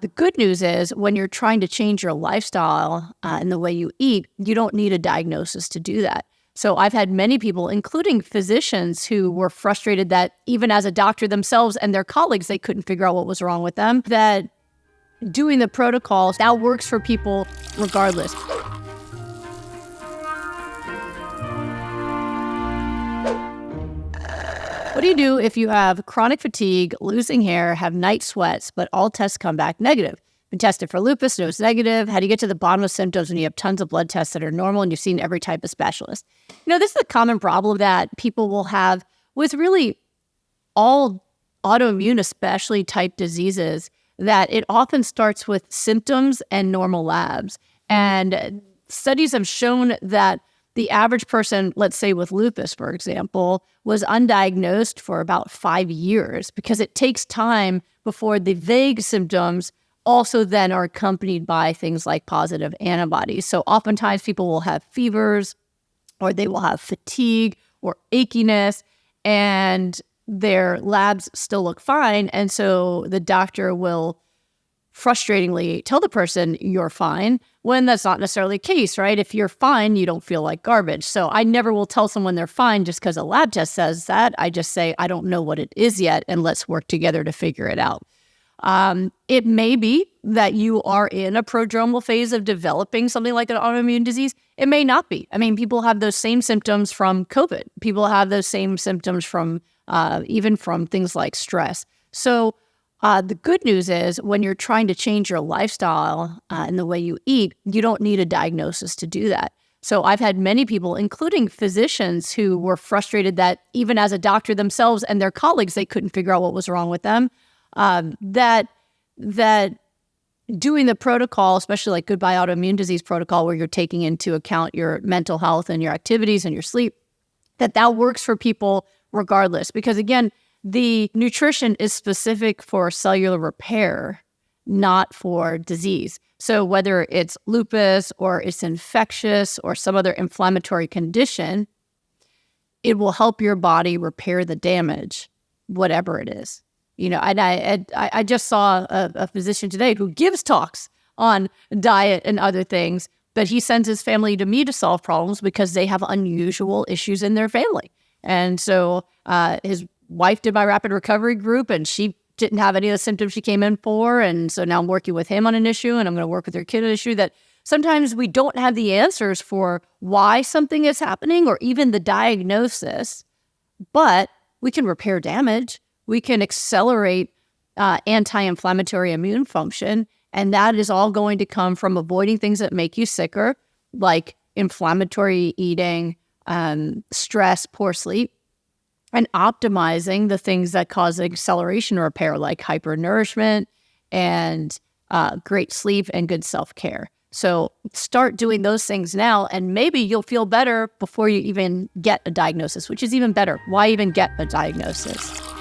The good news is when you're trying to change your lifestyle and the way you eat, you don't need a diagnosis to do that. So I've had many people, including physicians, who were frustrated that even as a doctor themselves and their colleagues, they couldn't figure out what was wrong with them, that doing the protocols now works for people regardless. What do you do if you have chronic fatigue, losing hair, have night sweats, but all tests come back negative? Been tested for lupus, no, it's negative. How do you get to the bottom of symptoms when you have tons of blood tests that are normal and you've seen every type of specialist? This is a common problem that people will have with really all autoimmune, especially type diseases, that it often starts with symptoms and normal labs. And studies have shown that the average person, let's say with lupus, for example, was undiagnosed for about 5 years because it takes time before the vague symptoms also then are accompanied by things like positive antibodies. So oftentimes people will have fevers or they will have fatigue or achiness and their labs still look fine. And so the doctor will frustratingly tell the person you're fine when that's not necessarily the case, right? If you're fine, you don't feel like garbage. So I never will tell someone they're fine just because a lab test says that. I just say, I don't know what it is yet, and let's work together to figure it out. It may be that you are in a prodromal phase of developing something like an autoimmune disease. It may not be. I mean, people have those same symptoms from COVID. People have those same symptoms from even from things like stress. So the good news is when you're trying to change your lifestyle and the way you eat, you don't need a diagnosis to do that. So I've had many people, including physicians, who were frustrated that even as a doctor themselves and their colleagues, they couldn't figure out what was wrong with them. That doing the protocol, especially like Goodbye Autoimmune Disease protocol, where you're taking into account your mental health and your activities and your sleep, that works for people regardless. Because again, the nutrition is specific for cellular repair, not for disease. So whether it's lupus or it's infectious or some other inflammatory condition, it will help your body repair the damage, whatever it is. And I just saw a physician today who gives talks on diet and other things, but he sends his family to me to solve problems because they have unusual issues in their family. And so his wife did my rapid recovery group, and she didn't have any of the symptoms she came in for. And so now I'm working with him on an issue, and I'm going to work with her kid on an issue that sometimes we don't have the answers for why something is happening or even the diagnosis, but we can repair damage. We can accelerate anti-inflammatory immune function, and that is all going to come from avoiding things that make you sicker, like inflammatory eating, stress, poor sleep, and optimizing the things that cause acceleration repair, like hyper-nourishment and great sleep and good self-care. So start doing those things now, and maybe you'll feel better before you even get a diagnosis, which is even better. Why even get a diagnosis?